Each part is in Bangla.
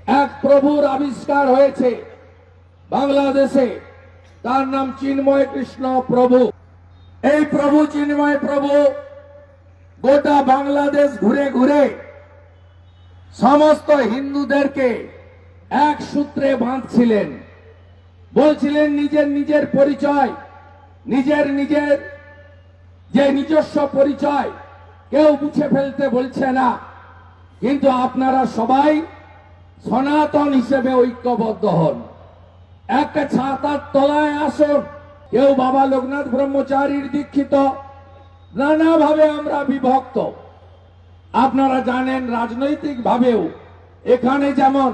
এক প্রভুর আবিষ্কার হয়েছে বাংলাদেশে, তার নাম চিন্ময় কৃষ্ণ প্রভু। এই প্রভু চিন্ময় প্রভু গোটা বাংলাদেশ ঘুরে ঘুরে সমস্ত হিন্দুদেরকে এক সূত্রে বাঁধছিলেন, বলছিলেন নিজের নিজের পরিচয়, নিজের নিজের যে নিজস্ব পরিচয় কেউ মুছে ফেলতে বলছে না, কিন্তু আপনারা সবাই সনাতন হিসেবে ঐক্যবদ্ধ হন, একটা ছাতার তলায় আসুন। কেউ বাবা লোকনাথ ব্রহ্মচারীর দীক্ষিত, নানাভাবে আমরা বিভক্ত। আপনারা জানেন রাজনৈতিক ভাবেও এখানে যেমন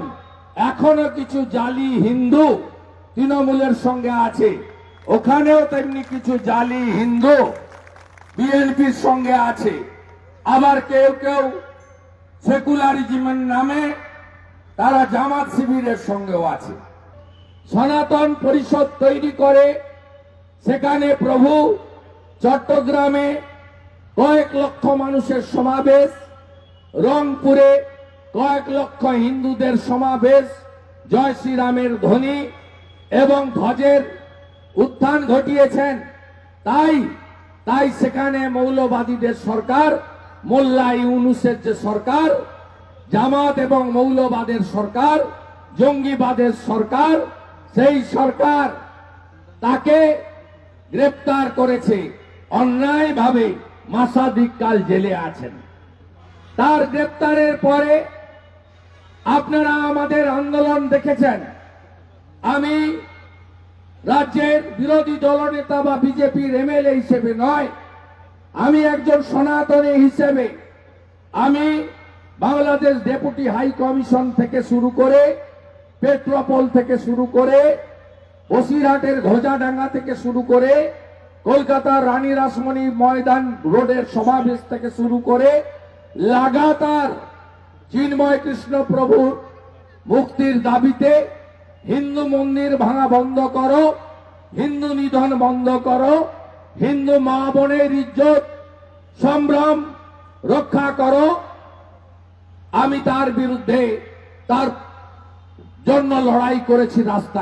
এখনো কিছু জালি হিন্দু তৃণমূলের সঙ্গে আছে, ওখানেও তেমনি কিছু জালি হিন্দু বিএনপির সঙ্গে আছে। আবার কেউ কেউ সেকুলারিজমের নামে তারা জামাত শিবিরের সঙ্গেও আছে। সনাতন পরিষদ তৈরি করে সেখানে প্রভু চট্টগ্রামে কয়েক লক্ষ মানুষের সমাবেশ, রংপুরে কয়েক লক্ষ হিন্দুদের সমাবেশ, জয় শ্রীরামের ধ্বনি এবং ধ্বজের উত্থান ঘটিয়েছেন। তাই সেখানে মৌলবাদীদের সরকার, মোল্লা ইউনুসের যে সরকার, জামাত এবং মৌলবাদের সরকার, জঙ্গিবাদের সরকার, সেই সরকার তাকে গ্রেপ্তার করেছে, অন্যায়ভাবে মাসাধিক কাল জেলে আছেন। তার গ্রেপ্তারের পরে আপনারা আমাদের আন্দোলন দেখেছেন। আমি রাজ্যের বিরোধী দলনেতা বা বিজেপির এমএলএ হিসেবে নয়, আমি একজন সনাতনী হিসেবে আমি বাংলাদেশ ডেপুটি হাই কমিশন থেকে শুরু করে, পেট্রোপোল থেকে শুরু করে, বসিরহাটের ঘোজাডাঙ্গা থেকে শুরু করে, কলকাতার রানী রাসমণি ময়দান রোডের সমাবেশ থেকে শুরু করে লাগাতার চিন্ময় কৃষ্ণ প্রভুর মুক্তির দাবিতে হিন্দু মন্দির ভাঙা বন্ধ করো, হিন্দু নিধন বন্ধ করো, হিন্দু মা বোনের ইজ্জত সম্ভ্রম রক্ষা করো, আমি তার বিরুদ্ধে তার জন্য লড়াই করেছি রাস্তায়।